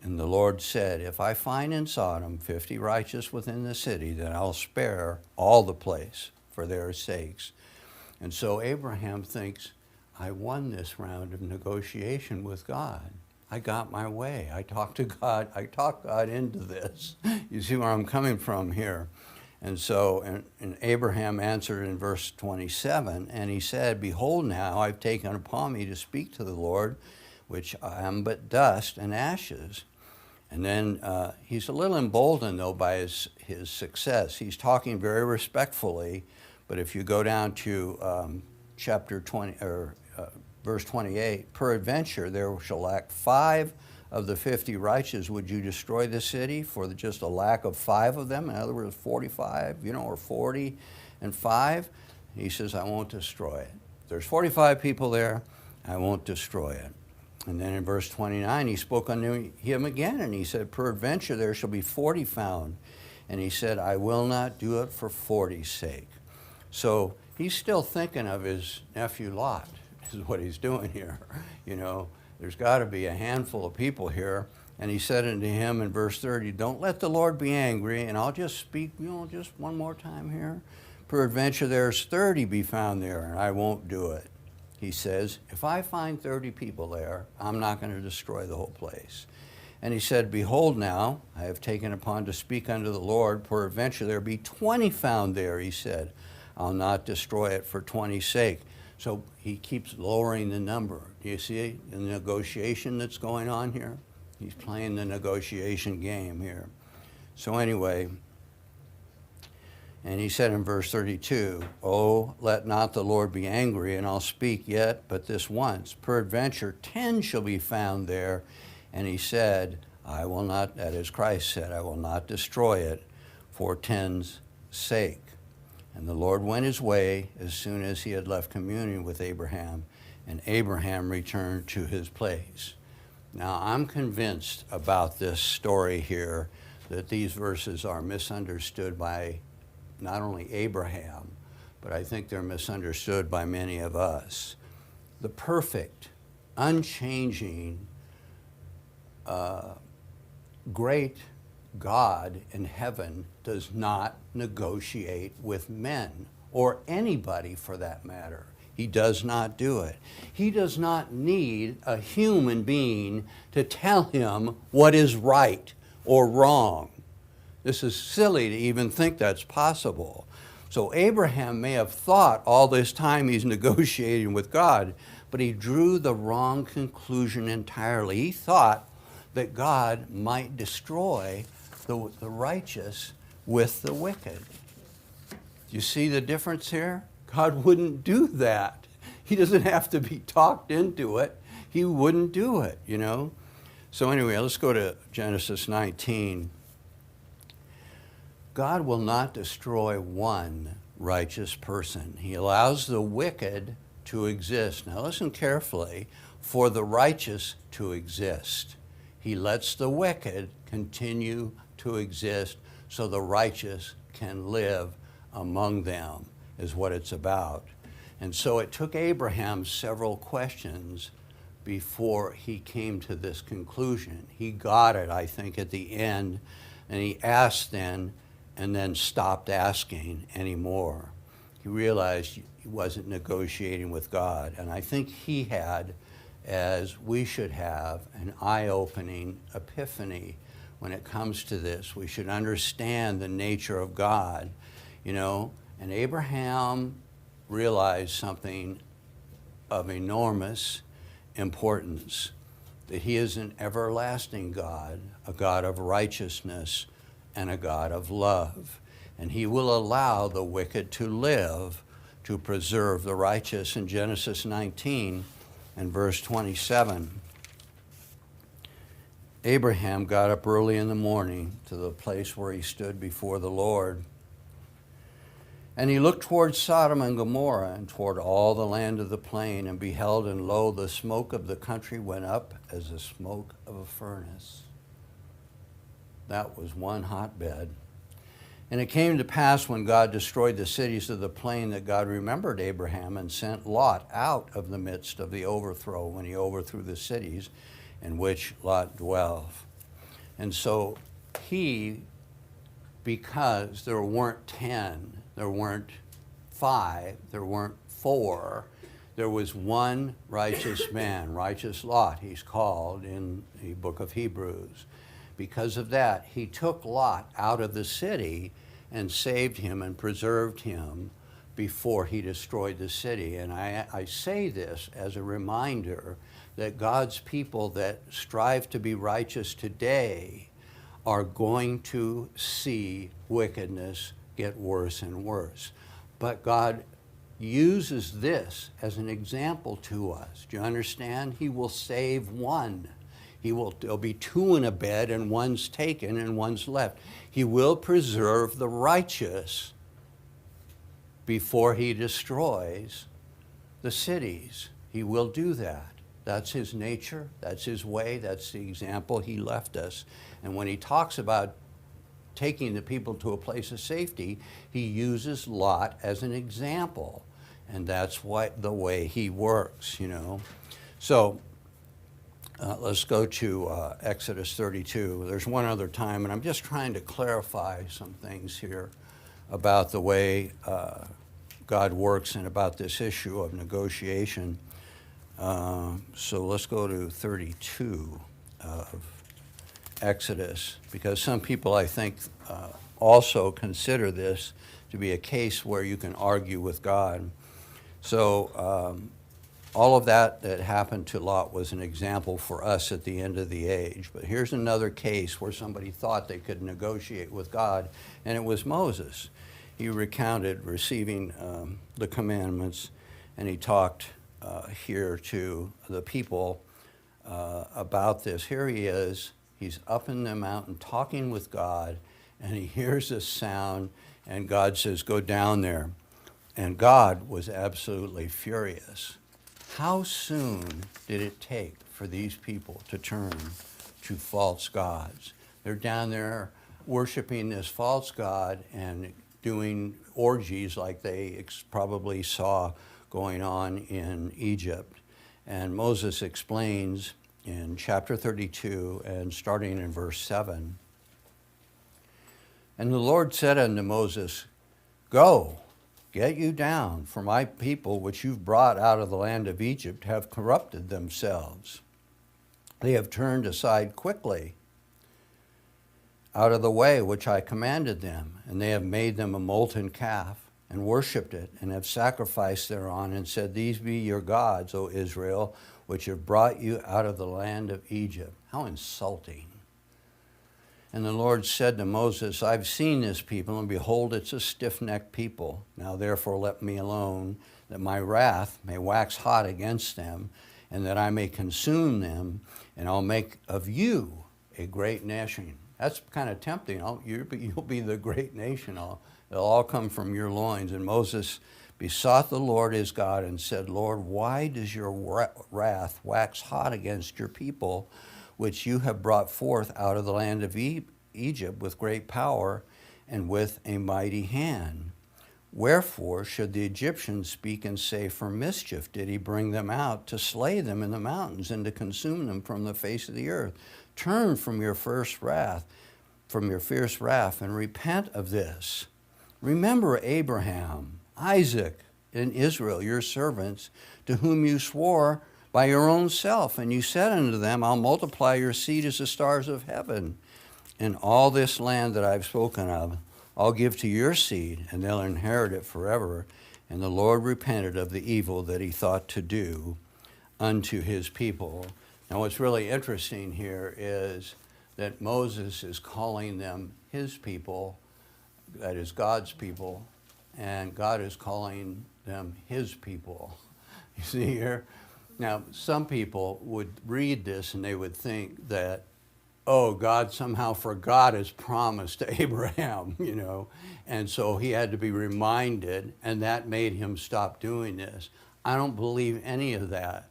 And the Lord said, if I find in Sodom 50 righteous within the city, then I'll spare all the place for their sakes. And so Abraham thinks, I won this round of negotiation with God. I got my way. I talked to God. I talked God into this. You see where I'm coming from here. And so, and Abraham answered in verse 27, and he said, behold, now I've taken upon me to speak to the Lord, which I am but dust and ashes. And then he's a little emboldened, though, by his success. He's talking very respectfully, but if you go down to chapter 20, or verse 28, peradventure there shall lack 5 of the 50 righteous, would you destroy the city for just a lack of 5 of them? In other words, 45, or 40 and 5? He says, I won't destroy it. There's 45 people there, I won't destroy it. And then in verse 29, he spoke unto him again, and he said, peradventure there shall be 40 found. And he said, I will not do it for 40's sake. So he's still thinking of his nephew Lot, is what he's doing here. There's got to be a handful of people here. And he said unto him in verse 30, don't let the Lord be angry, and I'll just speak, just one more time here. Peradventure there's 30 be found there, and I won't do it. He says, if I find 30 people there, I'm not going to destroy the whole place. And he said, behold now, I have taken upon to speak unto the Lord, peradventure there be 20 found there, he said. I'll not destroy it for 20's sake. So he keeps lowering the number. Do you see the negotiation that's going on here? He's playing the negotiation game here. So anyway, and he said in verse 32, oh, let not the Lord be angry, and I'll speak yet but this once. Peradventure 10 shall be found there. And he said, I will not, that is Christ said, I will not destroy it for 10's sake. And the Lord went his way as soon as he had left communion with Abraham, and Abraham returned to his place. Now, I'm convinced about this story here that these verses are misunderstood by not only Abraham, but I think they're misunderstood by many of us. The perfect, unchanging, great God in heaven does not negotiate with men, or anybody for that matter. He does not do it. He does not need a human being to tell him what is right or wrong. This is silly to even think that's possible. So Abraham may have thought all this time he's negotiating with God, but he drew the wrong conclusion entirely. He thought that God might destroy the righteous with the wicked. You see the difference here? God wouldn't do that. He doesn't have to be talked into it. He wouldn't do it, So anyway, let's go to Genesis 19. God will not destroy one righteous person. He allows the wicked to exist. Now listen carefully, for the righteous to exist. He lets the wicked continue to exist so the righteous can live among them, is what it's about. And so it took Abraham several questions before he came to this conclusion. He got it, I think, at the end, and he asked then, and then stopped asking anymore. He realized he wasn't negotiating with God, and I think he had, as we should have, an eye-opening epiphany when it comes to this. We should understand the nature of God, and Abraham realized something of enormous importance, that he is an everlasting God, a God of righteousness, and a God of love. And he will allow the wicked to live to preserve the righteous. In Genesis 19 and verse 27, Abraham got up early in the morning to the place where he stood before the Lord. And he looked toward Sodom and Gomorrah and toward all the land of the plain, and beheld, and lo, the smoke of the country went up as the smoke of a furnace. That was one hotbed. And it came to pass when God destroyed the cities of the plain that God remembered Abraham and sent Lot out of the midst of the overthrow, when he overthrew the cities in which Lot dwelled. And so he, because there weren't 10, there weren't 5, there weren't 4, there was one righteous man, righteous Lot, he's called in the book of Hebrews. Because of that, he took Lot out of the city and saved him and preserved him before he destroyed the city. And I say this as a reminder that God's people that strive to be righteous today are going to see wickedness get worse and worse. But God uses this as an example to us. Do you understand? He will save one. There'll be two in a bed, and one's taken and one's left. He will preserve the righteous before he destroys the cities. He will do that. That's his nature, that's his way, that's the example he left us. And when he talks about taking the people to a place of safety, he uses Lot as an example. And that's the way he works, you know. So let's go to Exodus 32. There's one other time, and I'm just trying to clarify some things here about the way God works and about this issue of negotiation. So let's go to 32 of Exodus, because some people, I think, also consider this to be a case where you can argue with God. So all of that happened to Lot was an example for us at the end of the age. But here's another case where somebody thought they could negotiate with God, and it was Moses. He recounted receiving the commandments, and he talked here to the people about this. Here he is. He's up in the mountain talking with God, and he hears this sound, and God says, go down there. And God was absolutely furious. How soon did it take for these people to turn to false gods? They're down there worshiping this false god and doing orgies like they probably saw going on in Egypt. And Moses explains in chapter 32 and starting in verse 7. And the Lord said unto Moses, go, get you down, for my people which you've brought out of the land of Egypt have corrupted themselves. They have turned aside quickly out of the way which I commanded them, and they have made them a molten calf, and worshipped it, and have sacrificed thereon, and said, these be your gods, O Israel, which have brought you out of the land of Egypt. How insulting. And the Lord said to Moses, I've seen this people, and behold, it's a stiff-necked people. Now therefore let me alone, that my wrath may wax hot against them, and that I may consume them, and I'll make of you a great nation. That's kind of tempting. You'll be the great nation. It'll all come from your loins. And Moses besought the Lord his God and said, Lord, why does your wrath wax hot against your people, which you have brought forth out of the land of Egypt with great power and with a mighty hand? Wherefore should the Egyptians speak and say, for mischief did he bring them out, to slay them in the mountains and to consume them from the face of the earth? Turn from your fierce wrath, and repent of this. Remember Abraham, Isaac, and Israel, your servants, to whom you swore by your own self, and you said unto them, I'll multiply your seed as the stars of heaven, and all this land that I've spoken of I'll give to your seed, and they'll inherit it forever. And the Lord repented of the evil that he thought to do unto his people. Now what's really interesting here is that Moses is calling them his people, that is God's people, and God is calling them his people. You see here? Now, some people would read this and they would think that, oh, God somehow forgot his promise to Abraham, you know, and so he had to be reminded, and that made him stop doing this. I don't believe any of that.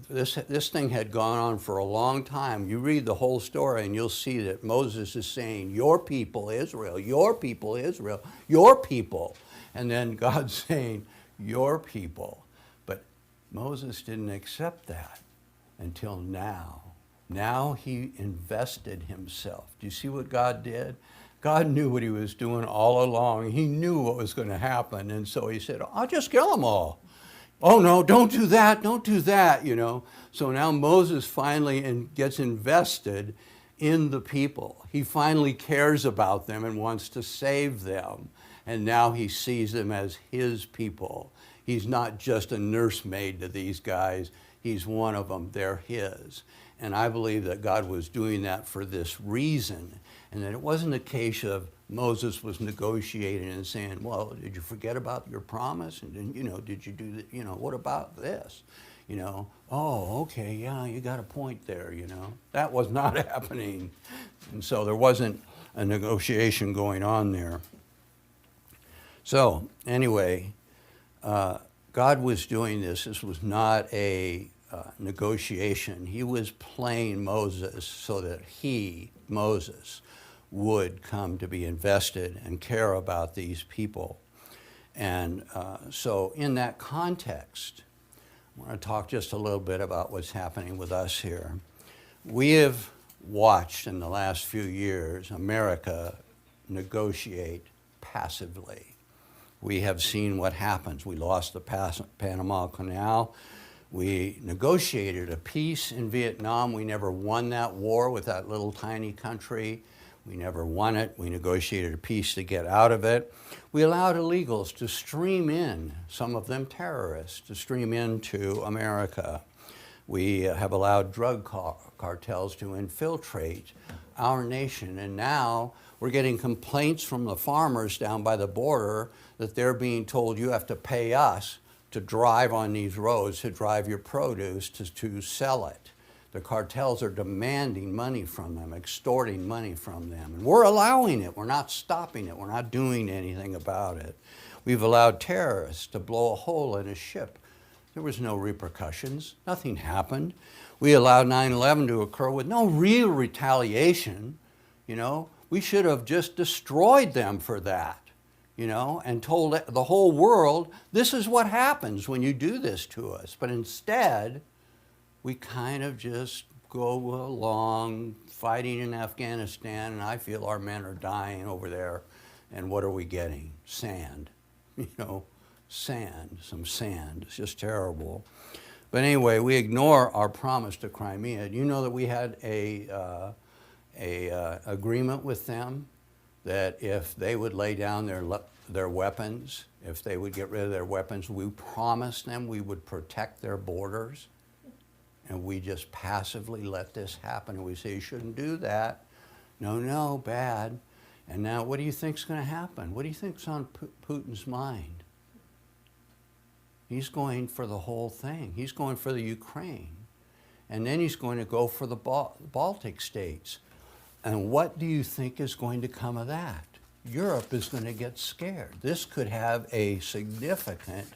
This thing had gone on for a long time. You read the whole story and you'll see that Moses is saying, your people Israel, your people Israel, your people. And then God's saying, your people. But Moses didn't accept that until now. Now he invested himself. Do you see what God did? God knew what he was doing all along. He knew what was going to happen. And so he said, I'll just kill them all. Oh no, don't do that, you know. So now Moses finally gets invested in the people. He finally cares about them and wants to save them. And now he sees them as his people. He's not just a nursemaid to these guys. He's one of them. They're his. And I believe that God was doing that for this reason. And that it wasn't a case of Moses was negotiating and saying, well, did you forget about your promise? And then, you know, did you do that? You know, what about this? you know, oh, okay, yeah, you got a point there, you know. That was not happening. And so there wasn't a negotiation going on there. So anyway, God was doing this. This was not a negotiation. He was playing Moses so that he, Moses, would come to be invested and care about these people. And so in that context, I want to talk just a little bit about what's happening with us here. We have watched in the last few years America negotiate passively. We have seen what happens. We lost the Panama Canal. We negotiated a peace in Vietnam. We never won that war with that little tiny country. We never won it. We negotiated a peace to get out of it. We allowed illegals to stream in, some of them terrorists, to stream into America. We have allowed drug cartels to infiltrate our nation. And now we're getting complaints from the farmers down by the border that they're being told you have to pay us to drive on these roads, to drive your produce, to sell it. The cartels are demanding money from them, extorting money from them. And we're allowing it. We're not stopping it. We're not doing anything about it. We've allowed terrorists to blow a hole in a ship. There was no repercussions. Nothing happened. We allowed 9/11 to occur with no real retaliation. You know, we should have just destroyed them for that, you know, and told the whole world, this is what happens when you do this to us. But instead, we kind of just go along fighting in Afghanistan, and I feel our men are dying over there. And what are we getting? Sand, you know, sand, some sand. It's just terrible. But anyway, we ignore our promise to Crimea. Do you know that we had a agreement with them that if they would lay down their weapons, if they would get rid of their weapons, we promised them we would protect their borders? And we just passively let this happen. And we say, you shouldn't do that. No, bad. And now what do you think's going to happen? What do you think's on Putin's mind? He's going for the whole thing. He's going for the Ukraine. And then he's going to go for the Baltic states. And what do you think is going to come of that? Europe is going to get scared. This could have a significant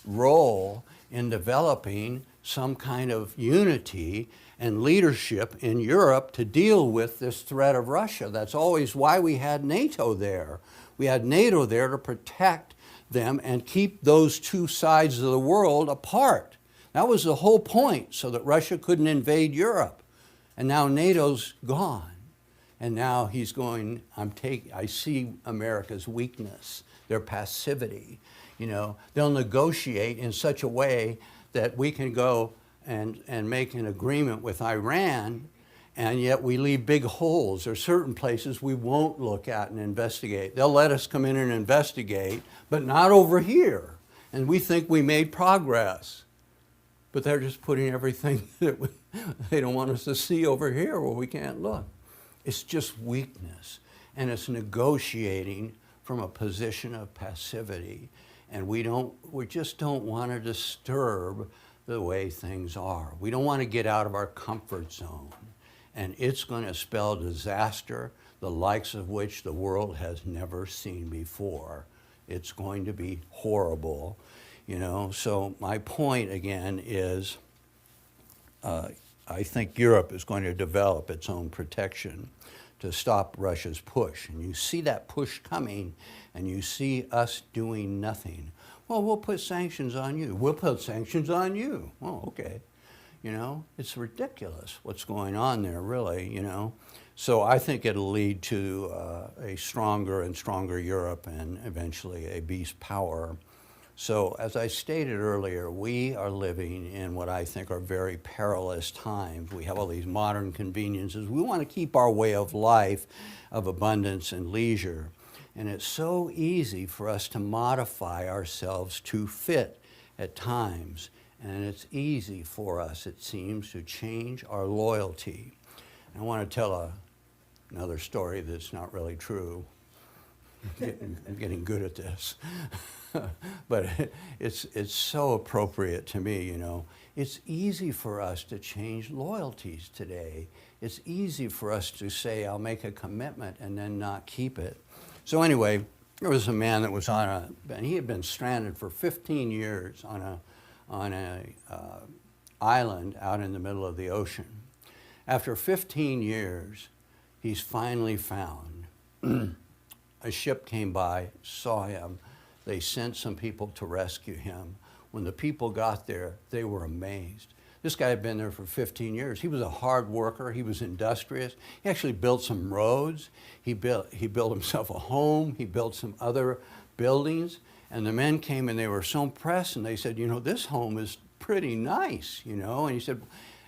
role in developing some kind of unity and leadership in Europe to deal with this threat of Russia. That's always why we had NATO there. We had NATO there to protect them and keep those two sides of the world apart. That was the whole point, so that Russia couldn't invade Europe. And now NATO's gone. And now he's going, I see America's weakness, their passivity. You know, they'll negotiate in such a way that we can go and make an agreement with Iran, and yet we leave big holes. There are certain places we won't look at and investigate. They'll let us come in and investigate, but not over here. And we think we made progress. But they're just putting everything that they don't want us to see over here where we can't look. It's just weakness. And it's negotiating from a position of passivity. And we just don't want to disturb the way things are. We don't want to get out of our comfort zone. And it's going to spell disaster, the likes of which the world has never seen before. It's going to be horrible, you know. So my point again is I think Europe is going to develop its own protection to stop Russia's push. And you see that push coming, and you see us doing nothing. Well, we'll put sanctions on you. We'll put sanctions on you. Oh, okay. You know, it's ridiculous what's going on there, really, you know. So I think it'll lead to a stronger and stronger Europe and eventually a beast power. So as I stated earlier, we are living in what I think are very perilous times. We have all these modern conveniences. We want to keep our way of life of abundance and leisure. And it's so easy for us to modify ourselves to fit at times. And it's easy for us, it seems, to change our loyalty. And I want to tell another story that's not really true. I'm getting good at this. But it's so appropriate to me, you know. It's easy for us to change loyalties today. It's easy for us to say, I'll make a commitment and then not keep it. So anyway, there was a man that was and he had been stranded for 15 years on a island out in the middle of the ocean. After 15 years, he's finally found. A ship came by, saw him. They sent some people to rescue him. When the people got there, they were amazed. This guy had been there for 15 years. He was a hard worker. He was industrious. He actually built some roads. He built himself a home. He built some other buildings. And the men came and they were so impressed, and they said, you know, this home is pretty nice, you know. And he said,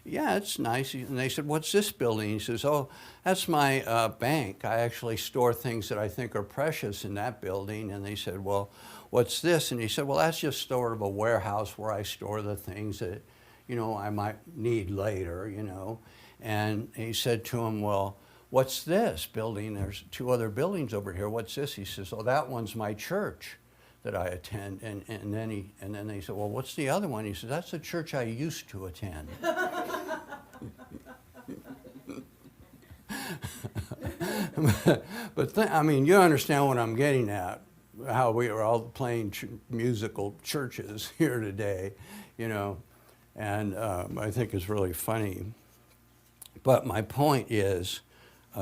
yeah, it's nice. And they said, what's this building? He says, oh, that's my bank. I actually store things that I think are precious in that building. And they said, well, what's this? And he said, well, that's just sort of a warehouse where I store the things that, you know, I might need later, you know. And he said to him, well, what's this building? There's 2 other buildings over here. What's this? He says, oh, that one's my church that I attend. And then they said, well, what's the other one? He said, that's the church I used to attend. But I mean, you understand what I'm getting at, how we are all playing musical churches here today, you know, and I think it's really funny. But my point is,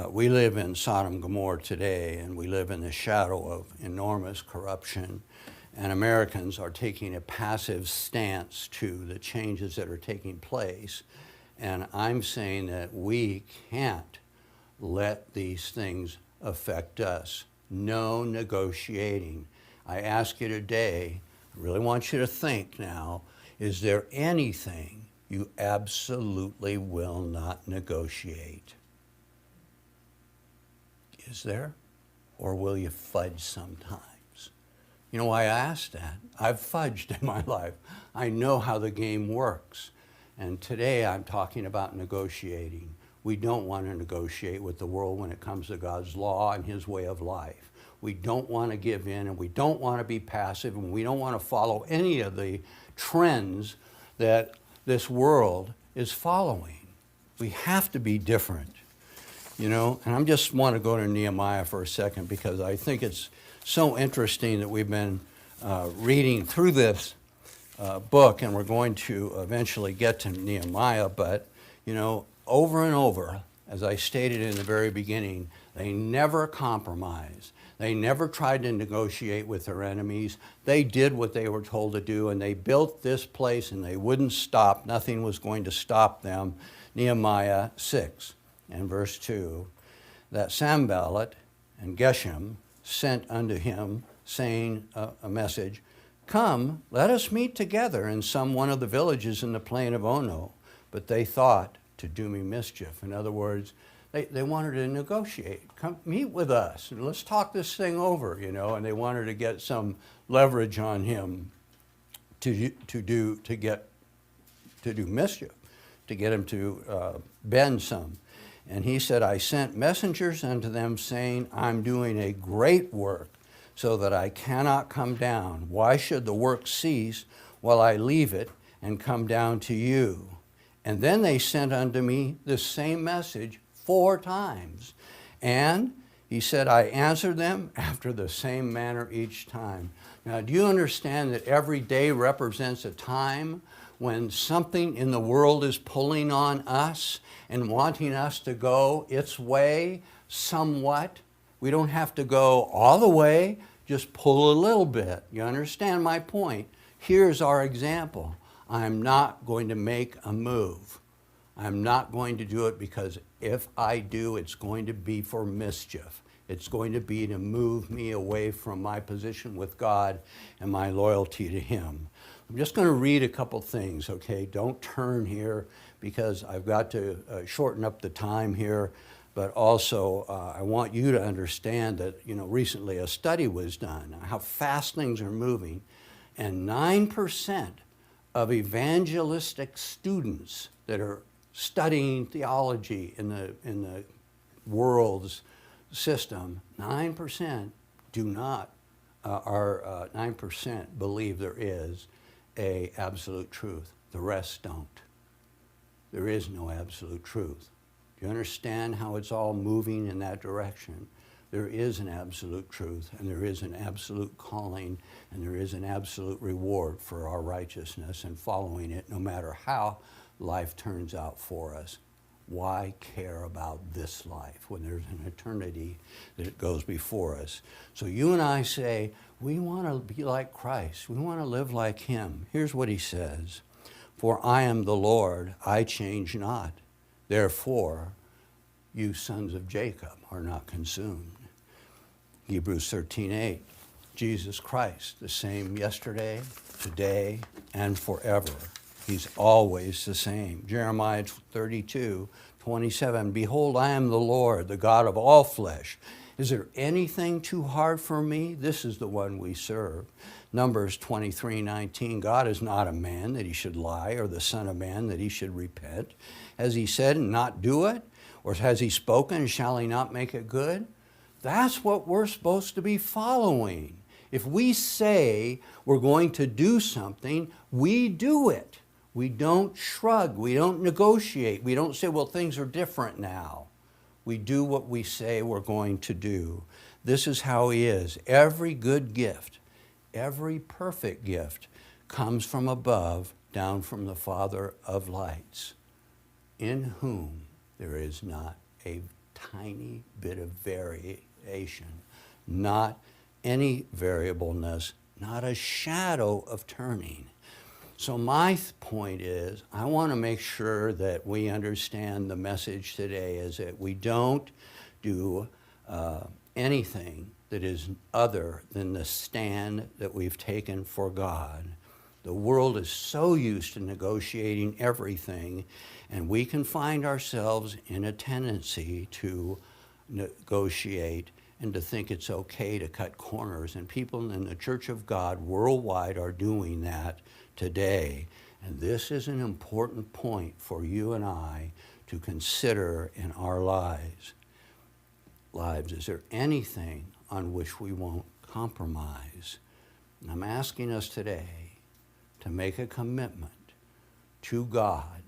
we live in Sodom and Gomorrah today, and we live in the shadow of enormous corruption, and Americans are taking a passive stance to the changes that are taking place. And I'm saying that we can't let these things affect us. No negotiating. I ask you today, I really want you to think now, is there anything you absolutely will not negotiate? Is there? Or will you fudge sometimes? You know why I asked that? I've fudged in my life. I know how the game works. And today I'm talking about negotiating. We don't want to negotiate with the world when it comes to God's law and his way of life. We don't want to give in, and we don't want to be passive, and we don't want to follow any of the trends that this world is following. We have to be different, you know. And I just want to go to Nehemiah for a second, because I think it's so interesting that we've been reading through this book, and we're going to eventually get to Nehemiah. But, you know, over and over, as I stated in the very beginning, they never compromised. They never tried to negotiate with their enemies. They did what they were told to do, and they built this place, and they wouldn't stop. Nothing was going to stop them. Nehemiah 6 and verse 2, that Sanballat and Geshem sent unto him, saying a message, come, let us meet together in some one of the villages in the plain of Ono. But they thought to do me mischief. In other words, they wanted to negotiate. Come meet with us and let's talk this thing over, you know, and they wanted to get some leverage on him to do mischief, to get him to bend some. And he said, I sent messengers unto them, saying, I'm doing a great work, so that I cannot come down. Why should the work cease while I leave it and come down to you? And then they sent unto me the same message 4 times. And he said, I answered them after the same manner each time. Now, do you understand that every day represents a time when something in the world is pulling on us and wanting us to go its way somewhat? We don't have to go all the way, just pull a little bit. You understand my point? Here's our example. I'm not going to make a move. I'm not going to do it, because if I do, it's going to be for mischief. It's going to be to move me away from my position with God and my loyalty to him. I'm just going to read a couple things, okay? Don't turn here, because I've got to shorten up the time here. But also, I want you to understand that, you know, recently a study was done, how fast things are moving, and 9% of evangelistic students that are studying theology in the world's system, 9% do not, 9% believe there is a absolute truth. The rest don't. There is no absolute truth. Do you understand how it's all moving in that direction? There is an absolute truth, and there is an absolute calling, and there is an absolute reward for our righteousness and following it, no matter how life turns out for us. Why care about this life when there's an eternity that goes before us? So you and I say, we want to be like Christ. We want to live like him. Here's what he says. For I am the Lord, I change not. Therefore, you sons of Jacob are not consumed. Hebrews 13:8, Jesus Christ, the same yesterday, today, and forever. He's always the same. Jeremiah 32:27, behold, I am the Lord, the God of all flesh. Is there anything too hard for me? This is the one we serve. Numbers 23:19, God is not a man that he should lie, or the son of man that he should repent. Has he said and not do it? Or has he spoken and shall he not make it good? That's what we're supposed to be following. If we say we're going to do something, we do it. We don't shrug. We don't negotiate. We don't say, well, things are different now. We do what we say we're going to do. This is how he is. Every good gift, every perfect gift comes from above, down from the Father of lights, in whom there is not a tiny bit of variation, not any variableness, not a shadow of turning. So my point is, I want to make sure that we understand the message today is that we don't do anything that is other than the stand that we've taken for God. The world is so used to negotiating everything, and we can find ourselves in a tendency to negotiate and to think it's okay to cut corners. And people in the Church of God worldwide are doing that today. And this is an important point for you and I to consider in our lives. Is there anything on which we won't compromise? And I'm asking us today to make a commitment to God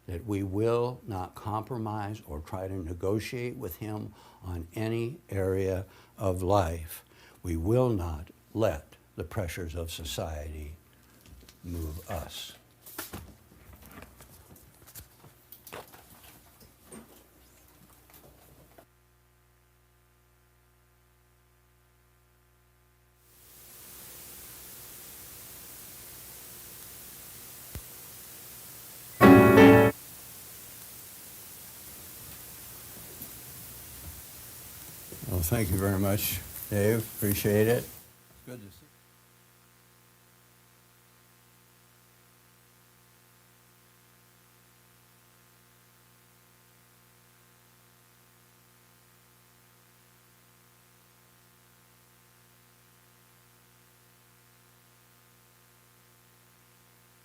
that we will not compromise or try to negotiate with him on any area of life. We will not let the pressures of society move us. Well, thank you very much, Dave. Appreciate it. Good to see you.